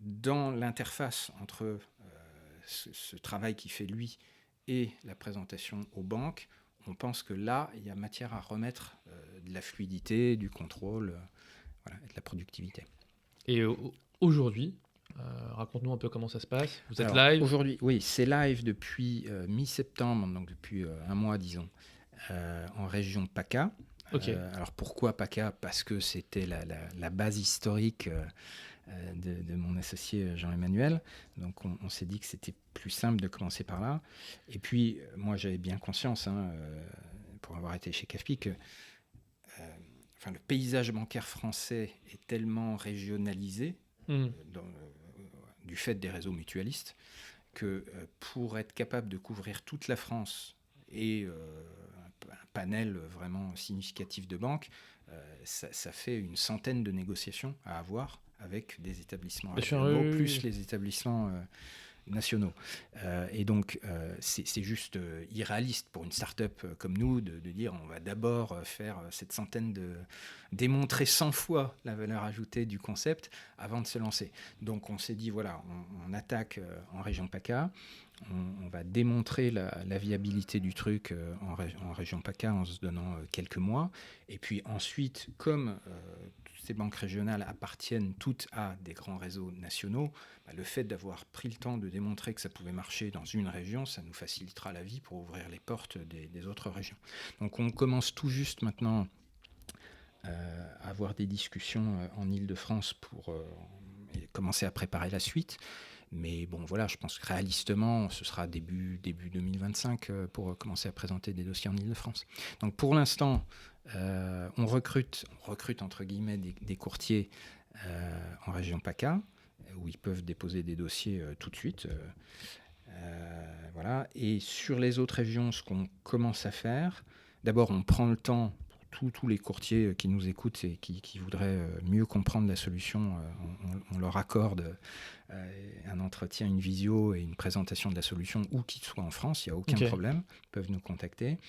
dans l'interface entre ce travail qu'il fait lui et la présentation aux banques, on pense que là, il y a matière à remettre de la fluidité, du contrôle, et de la productivité. Et aujourd'hui, raconte-nous un peu comment ça se passe. Vous êtes live ? Aujourd'hui, oui, c'est live depuis mi-septembre, donc depuis un mois, disons, en région PACA. Okay. Alors pourquoi PACA ? Parce que c'était la base historique de mon associé Jean-Emmanuel. Donc on s'est dit que c'était plus simple de commencer par là. Et puis moi j'avais bien conscience, pour avoir été chez CAFPI, que le paysage bancaire français est tellement régionalisé du fait des réseaux mutualistes que pour être capable de couvrir toute la France et un panel vraiment significatif de banques, ça fait une centaine de négociations à avoir avec des établissements régionaux, plus les établissements nationaux. Et donc, c'est juste irréaliste pour une start-up comme nous de dire on va d'abord faire cette centaine démontrer 100 fois la valeur ajoutée du concept avant de se lancer. Donc, on s'est dit, voilà, on attaque en région PACA. On va démontrer la viabilité du truc en région PACA en se donnant quelques mois. Et puis ensuite, comme ces banques régionales appartiennent toutes à des grands réseaux nationaux, le fait d'avoir pris le temps de démontrer que ça pouvait marcher dans une région, ça nous facilitera la vie pour ouvrir les portes des autres régions. Donc on commence tout juste maintenant à avoir des discussions en Île-de-France pour commencer à préparer la suite. Mais bon, voilà, je pense que réalistement, ce sera début 2025 pour commencer à présenter des dossiers en Île-de-France. Donc pour l'instant, on recrute entre guillemets des courtiers en région PACA, où ils peuvent déposer des dossiers tout de suite. Voilà. Et sur les autres régions, ce qu'on commence à faire, d'abord on prend le temps, tous les courtiers qui nous écoutent et qui voudraient mieux comprendre la solution, on leur accorde un entretien, une visio et une présentation de la solution, où qu'ils soient en France, il n'y a aucun problème, ils peuvent nous contacter.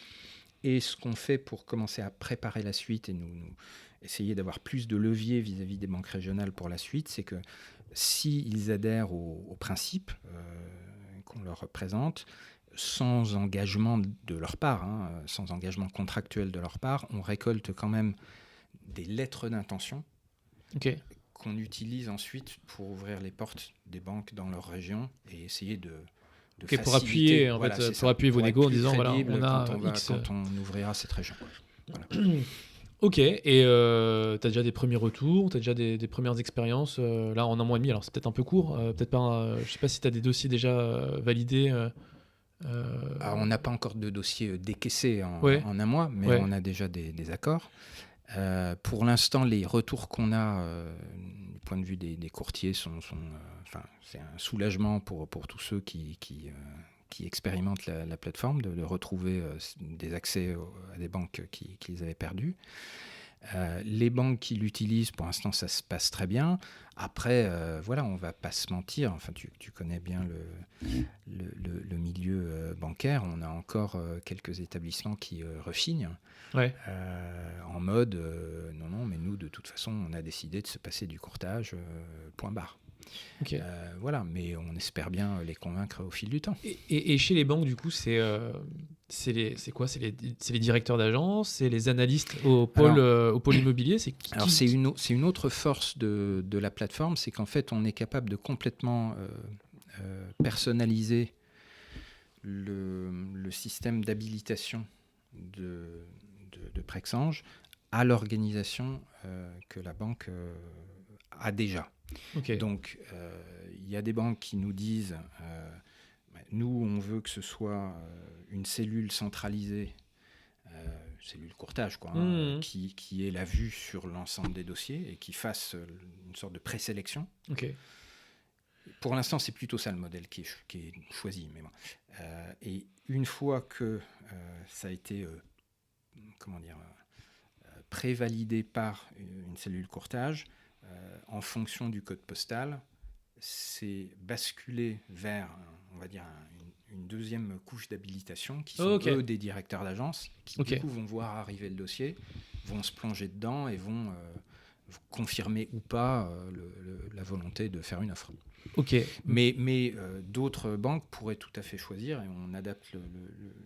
Et ce qu'on fait pour commencer à préparer la suite et nous essayer d'avoir plus de levier vis-à-vis des banques régionales pour la suite, c'est que s'ils adhèrent au principe qu'on leur présente, sans engagement de leur part, sans engagement contractuel de leur part, on récolte quand même des lettres d'intention qu'on utilise ensuite pour ouvrir les portes des banques dans leur région et essayer de pour appuyer, pour appuyer vos négos en disant voilà, on a quand on ouvrira cette région. Voilà. Ok, et tu as déjà des premiers retours, tu as déjà des premières expériences, là en un mois et demi, alors c'est peut-être un peu court, peut-être pas, je sais pas si tu as des dossiers déjà validés. Alors, on n'a pas encore de dossier décaissé en un mois, mais on a déjà des accords. Pour l'instant, les retours qu'on a du point de vue des courtiers c'est un soulagement pour tous ceux qui expérimentent la plateforme de retrouver des accès à des banques qui les avaient perdus. Les banques qui l'utilisent, pour l'instant, ça se passe très bien. Après, voilà, on ne va pas se mentir. Enfin, tu connais bien le milieu bancaire. On a encore quelques établissements qui rechignent en mode non, mais nous, de toute façon, on a décidé de se passer du courtage, point barre. Voilà, mais on espère bien les convaincre au fil du temps. Et chez les banques, du coup, c'est quoi ? C'est les directeurs d'agence, c'est les analystes au pôle immobilier. Alors c'est une autre force de la plateforme, c'est qu'en fait on est capable de complètement personnaliser le système d'habilitation de Prexange à l'organisation que la banque a déjà. Donc, il y a des banques qui nous disent nous, on veut que ce soit une cellule centralisée, cellule courtage, qui ait la vue sur l'ensemble des dossiers et qui fasse une sorte de présélection. Pour l'instant, c'est plutôt ça le modèle qui est choisi. Mais bon. Et une fois que ça a été prévalidé par une cellule courtage, en fonction du code postal, c'est basculé vers, on va dire, une deuxième couche d'habilitation qui sont eux des directeurs d'agence qui du coup vont voir arriver le dossier, vont se plonger dedans et vont confirmer ou pas la volonté de faire une offre. Mais d'autres banques pourraient tout à fait choisir, et on adapte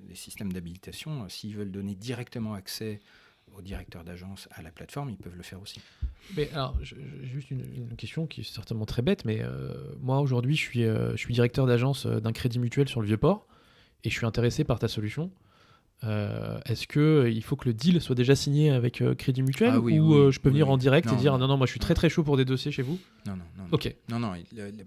les systèmes d'habilitation, s'ils veulent donner directement accès aux directeurs d'agence à la plateforme, ils peuvent le faire aussi. Mais alors, j'ai juste une question qui est certainement très bête, mais moi aujourd'hui, je suis directeur d'agence d'un crédit mutuel sur le Vieux-Port et je suis intéressé par ta solution. Est-ce qu'il faut que le deal soit déjà signé avec Crédit Mutuel ou je peux venir en direct et dire non, moi je suis très très chaud pour des dossiers chez vous ? Non. Ok. Non,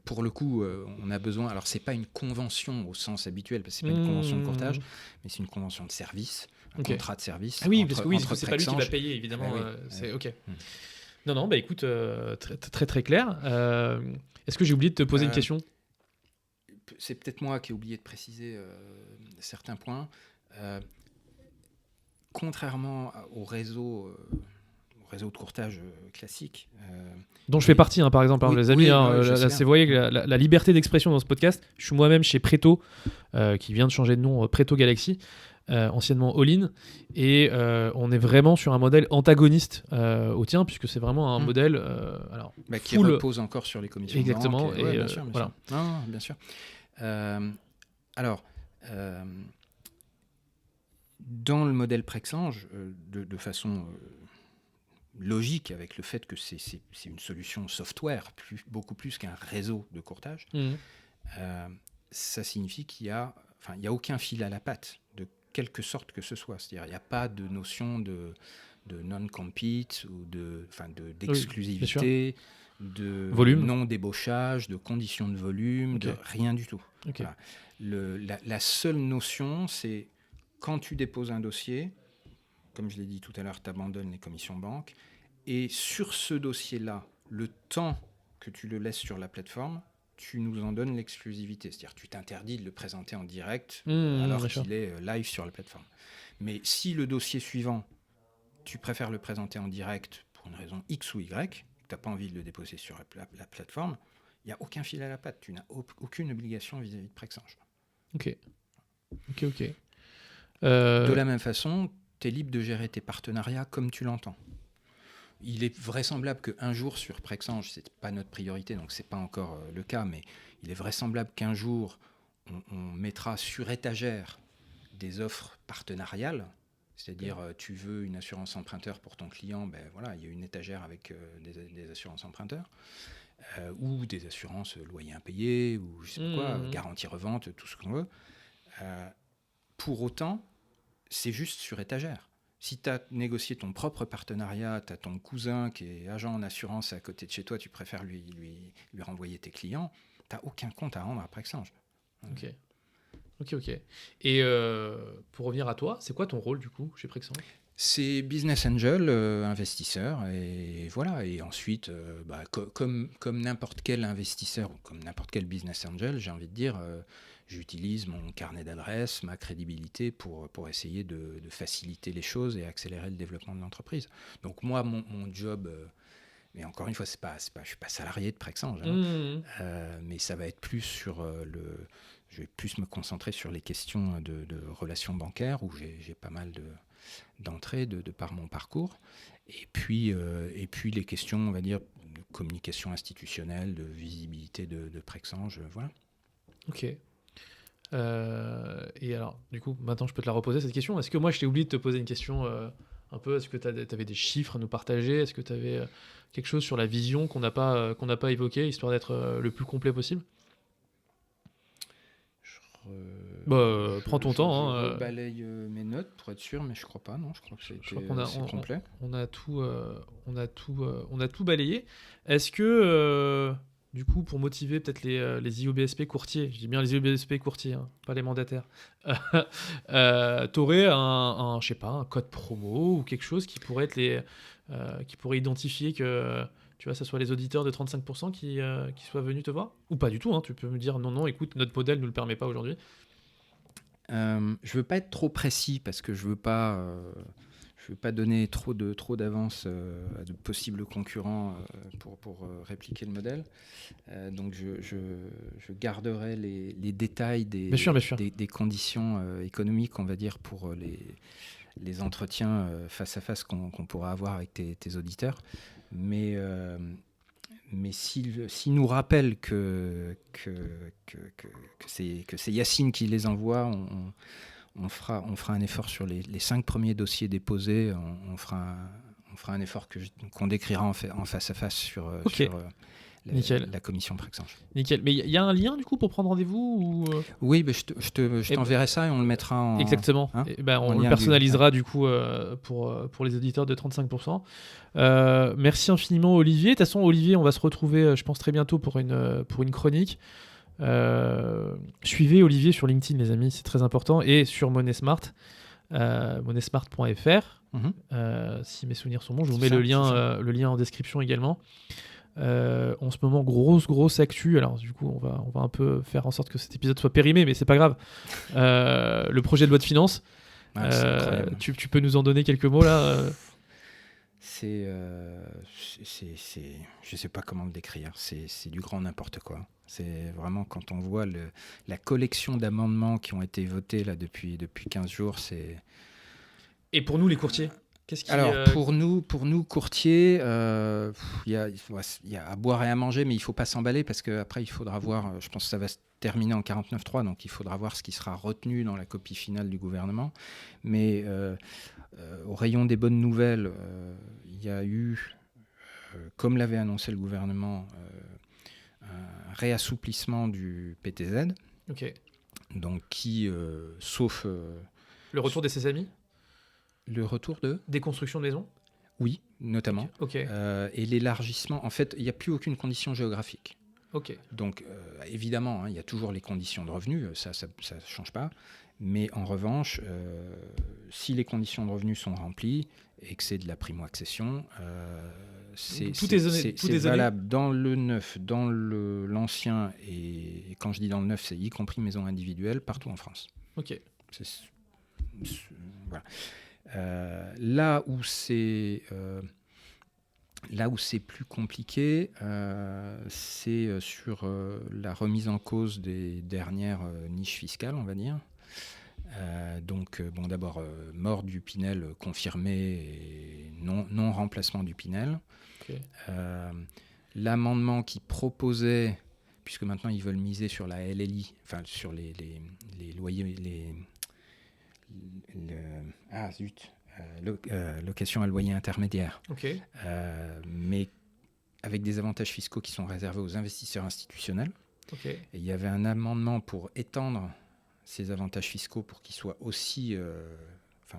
pour le coup, on a besoin. Alors, c'est pas une convention au sens habituel, parce que c'est pas une convention de courtage, mais c'est une convention de service. un contrat de service. Ah oui, entre, parce que oui, entre c'est pas lui qui va Prexange. payer, évidemment. Ah oui, C'est oui. ok. Non, bah écoute, très, très très clair. Est-ce que j'ai oublié de te poser une question? C'est peut-être moi qui ai oublié de préciser certains points. Contrairement au réseau de courtage classique, Dont je fais partie, par exemple, oui, les amis. oui, Là, sais vous voyez que la liberté d'expression dans ce podcast. Je suis moi-même chez Preto, qui vient de changer de nom, Preto Galaxy, anciennement All-in, et on est vraiment sur un modèle antagoniste au tien, puisque c'est vraiment un modèle alors qui full... repose encore sur les commissions. Exactement. De banque, et bien sûr, bien voilà. sûr. Non, bien sûr. Alors, dans le modèle Prexange, de façon logique, avec le fait que c'est une solution software, beaucoup plus qu'un réseau de courtage, ça signifie qu'il y a aucun fil à la patte, de quelque sorte que ce soit. C'est-à-dire, il n'y a pas de notion de non-compete ou d'exclusivité, de volume, non-débauchage, de conditions de volume, de rien du tout. Okay. Voilà. La seule notion, c'est quand tu déposes un dossier, comme je l'ai dit tout à l'heure, tu abandonnes les commissions banques, et sur ce dossier-là, le temps que tu le laisses sur la plateforme, tu nous en donnes l'exclusivité. C'est-à-dire tu t'interdis de le présenter en direct alors qu'il est live sur la plateforme. Mais si le dossier suivant, tu préfères le présenter en direct pour une raison X ou Y, que tu n'as pas envie de le déposer sur la plateforme, il n'y a aucun fil à la patte. Tu n'as aucune obligation vis-à-vis de Prexange. Ok. De la même façon, tu es libre de gérer tes partenariats comme tu l'entends. Il est vraisemblable qu'un jour sur Prexange, ce n'est pas notre priorité, donc ce n'est pas encore le cas, mais il est vraisemblable qu'un jour, on mettra sur étagère des offres partenariales, c'est-à-dire tu veux une assurance emprunteur pour ton client, ben voilà, il y a une étagère avec des assurances emprunteurs, ou des assurances loyer impayé, ou je sais pas quoi, garantie revente, tout ce qu'on veut. Pour autant, c'est juste sur étagère. Si tu as négocié ton propre partenariat, tu as ton cousin qui est agent en assurance à côté de chez toi, tu préfères lui renvoyer tes clients, tu n'as aucun compte à rendre à Prexange. Ok. Et pour revenir à toi, c'est quoi ton rôle du coup chez Prexange ? C'est business angel, investisseur, et voilà. Et ensuite, comme n'importe quel investisseur ou comme n'importe quel business angel, j'ai envie de dire, j'utilise mon carnet d'adresses, ma crédibilité pour essayer de faciliter les choses et accélérer le développement de l'entreprise. Donc moi, mon job, mais encore une fois, je ne suis pas salarié de Prexange, mais ça va être plus sur je vais plus me concentrer sur les questions de relations bancaires, où j'ai pas mal d'entrées de par mon parcours, et puis les questions, on va dire, de communication institutionnelle, de visibilité de Prexange, voilà. Ok. Et alors, du coup, maintenant je peux te la reposer cette question. Est-ce que moi je t'ai oublié de te poser une question un peu, est-ce que tu avais des chiffres à nous partager ? Est-ce que tu avais quelque chose sur la vision qu'on n'a pas évoqué, histoire d'être le plus complet possible ? Prends ton temps. Je balaye mes notes pour être sûr, mais je crois pas. Non, je crois que c'est complet. On a tout balayé. Est-ce que du coup, pour motiver peut-être les IOBSP courtiers, je dis bien les IOBSP courtiers, pas les mandataires, t'aurais un code promo ou quelque chose qui pourrait être qui pourrait identifier que tu vois, ça soit les auditeurs de 35% qui soient venus te voir ? Ou pas du tout, tu peux me dire non, écoute, notre modèle ne le permet pas aujourd'hui. Je veux pas être trop précis parce que je veux pas donner trop d'avance à de possibles concurrents pour répliquer le modèle. Donc je garderai les détails bien sûr. Des conditions économiques, on va dire, pour les entretiens face à face qu'on pourra avoir avec tes auditeurs. Mais s'ils nous rappellent que c'est Yacine qui les envoie, on fera un effort sur les 5 premiers dossiers déposés. On fera un effort qu'on décrira en face à face sur la commission Prexange. Nickel. Mais il y a un lien du coup pour prendre rendez-vous ou... Oui, je t'enverrai ça et on le mettra en... Exactement. On le personnalisera du coup pour les auditeurs de 35%. Merci infiniment Olivier. De toute façon Olivier, on va se retrouver je pense très bientôt pour une chronique. Suivez Olivier sur LinkedIn les amis, c'est très important, et sur Money Smart. Moneysmart.fr. Si mes souvenirs sont bons, je vous mets le lien en description également. En ce moment, grosse actu. Alors du coup, on va un peu faire en sorte que cet épisode soit périmé, mais c'est pas grave. Le projet de loi de finances. Tu peux nous en donner quelques mots là je sais pas comment le décrire. C'est du grand n'importe quoi. C'est vraiment, quand on voit la collection d'amendements qui ont été votés là depuis 15 jours, c'est... Et pour nous, les courtiers, qu'est-ce qui... Alors, pour nous courtiers, il y a à boire et à manger, mais il ne faut pas s'emballer parce qu'après, il faudra voir, je pense que ça va se terminer en 49.3, donc il faudra voir ce qui sera retenu dans la copie finale du gouvernement. Mais au rayon des bonnes nouvelles, il y a eu, comme l'avait annoncé le gouvernement, un réassouplissement du PTZ, donc qui, sauf... le retour des CSMI ? Le retour de des constructions de maisons ? Oui, notamment. Okay. Et l'élargissement, en fait, il n'y a plus aucune condition géographique. Okay. Donc, évidemment, il y a toujours les conditions de revenus, ça ne change pas. Mais en revanche, si les conditions de revenus sont remplies et que c'est de la primo-accession, c'est valable dans le neuf, dans l'ancien, et quand je dis dans le neuf, c'est y compris maison individuelle, partout en France. Ok. Voilà. Là où c'est plus compliqué, c'est sur la remise en cause des dernières niches fiscales, on va dire. Donc, d'abord, mort du Pinel confirmée et non remplacement du Pinel. Okay. L'amendement qui proposait, puisque maintenant ils veulent miser sur la LLI, enfin sur les loyers, location à loyer intermédiaire, mais avec des avantages fiscaux qui sont réservés aux investisseurs institutionnels. Et il y avait un amendement pour étendre ces avantages fiscaux pour qu'ils soient aussi,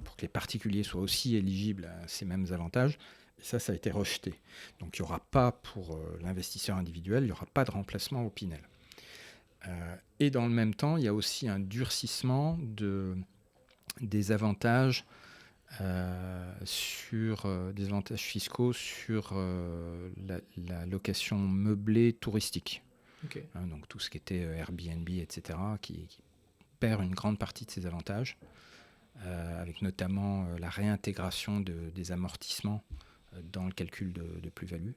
pour que les particuliers soient aussi éligibles à ces mêmes avantages. Et ça a été rejeté. Donc il n'y aura pas, pour l'investisseur individuel, il n'y aura pas de remplacement au Pinel. Et dans le même temps, il y a aussi un durcissement des avantages des avantages fiscaux sur la location meublée touristique. Donc tout ce qui était Airbnb, etc., qui perd une grande partie de ses avantages, avec notamment la réintégration des amortissements dans le calcul de plus-value.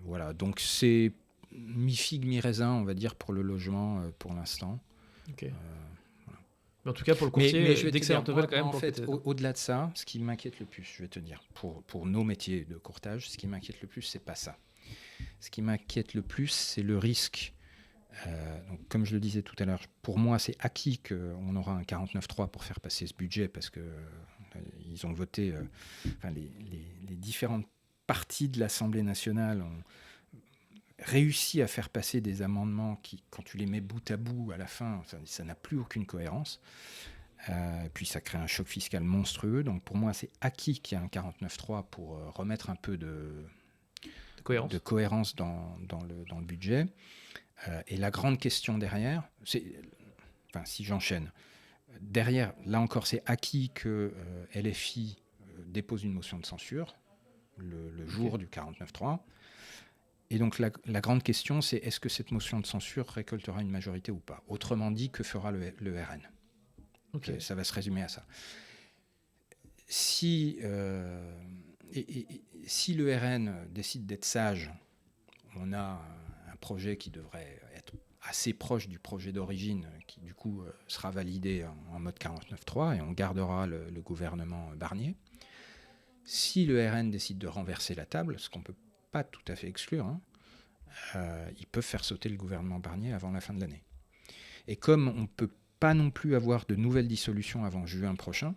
Voilà, donc c'est mi-figue, mi-raisin, on va dire, pour le logement pour l'instant. Mais en tout cas, pour le courtier, d'excellentes nouvelles quand même. En fait, au-delà de ça, ce qui m'inquiète le plus, je vais te dire, pour nos métiers de courtage, ce qui m'inquiète le plus, c'est pas ça. Ce qui m'inquiète le plus, c'est le risque. Donc, comme je le disais tout à l'heure, pour moi, c'est acquis qu'on aura un 49.3 pour faire passer ce budget, parce que ils ont voté, les différentes parties de l'Assemblée nationale ont réussi à faire passer des amendements qui, quand tu les mets bout à bout à la fin, ça n'a plus aucune cohérence. Puis ça crée un choc fiscal monstrueux. Donc pour moi, c'est acquis qu'il y a un 49.3 pour remettre un peu de cohérence dans le budget. Et la grande question derrière, si j'enchaîne, derrière, là encore, c'est acquis que LFI dépose une motion de censure le jour du 49.3. Et donc la grande question, c'est est-ce que cette motion de censure récoltera une majorité ou pas ? Autrement dit, que fera le RN ? Ça va se résumer à ça. Si le RN décide d'être sage, on a un projet qui devrait être assez proche du projet d'origine, qui du coup sera validé en mode 49.3 et on gardera le gouvernement Barnier. Si le RN décide de renverser la table, ce qu'on ne peut pas tout à fait exclure, ils peuvent faire sauter le gouvernement Barnier avant la fin de l'année. Et comme on ne peut pas non plus avoir de nouvelles dissolutions avant juin prochain,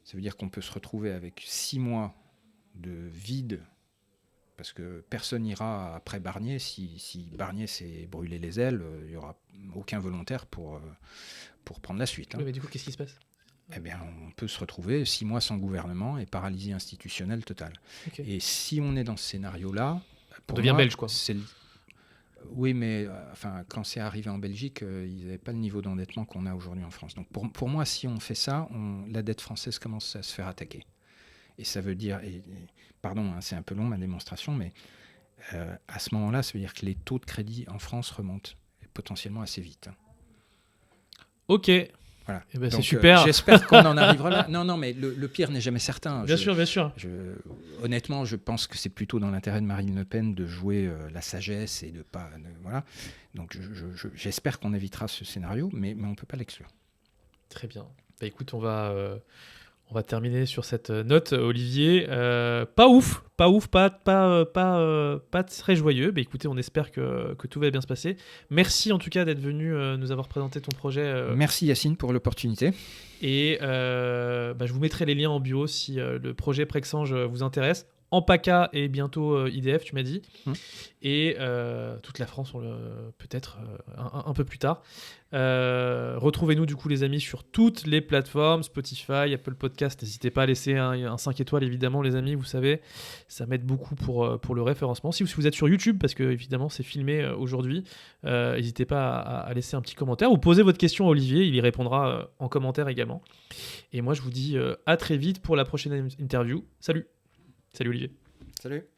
ça veut dire qu'on peut se retrouver avec 6 mois de vide, parce que personne n'ira après Barnier. Si Barnier s'est brûlé les ailes, il n'y aura aucun volontaire pour prendre la suite. Oui, mais du coup, qu'est-ce qui se passe ? Eh bien, on peut se retrouver 6 mois sans gouvernement et paralysie institutionnelle totale. Et si on est dans ce scénario-là, on devient belge, quoi. Oui, mais quand c'est arrivé en Belgique, ils n'avaient pas le niveau d'endettement qu'on a aujourd'hui en France. Donc pour moi, si on fait ça, la dette française commence à se faire attaquer. Et ça veut dire, pardon, c'est un peu long ma démonstration, mais à ce moment-là, ça veut dire que les taux de crédit en France remontent potentiellement assez vite. Ok. Voilà. Eh ben, c'est Donc, super. J'espère qu'on en arrivera là. Non, mais le pire n'est jamais certain. Bien sûr. Honnêtement, je pense que c'est plutôt dans l'intérêt de Marine Le Pen de jouer la sagesse et de pas. Voilà. Donc j'espère qu'on évitera ce scénario, mais on ne peut pas l'exclure. Très bien. Bah, écoute, on va terminer sur cette note, Olivier. Pas ouf, pas très joyeux. Mais écoutez, on espère que tout va bien se passer. Merci en tout cas d'être venu nous avoir présenté ton projet. Merci Yacine pour l'opportunité. Et je vous mettrai les liens en bio si le projet Prexange vous intéresse. En PACA et bientôt IDF, tu m'as dit. Et toute la France, peut-être un peu plus tard. Retrouvez-nous du coup les amis sur toutes les plateformes, Spotify, Apple Podcast. N'hésitez pas à laisser un 5 étoiles évidemment les amis, vous savez, ça m'aide beaucoup pour le référencement. Si vous êtes sur YouTube, parce que évidemment c'est filmé aujourd'hui, n'hésitez pas à laisser un petit commentaire ou posez votre question à Olivier, il y répondra en commentaire également. Et moi je vous dis à très vite pour la prochaine interview. Salut Olivier. Salut.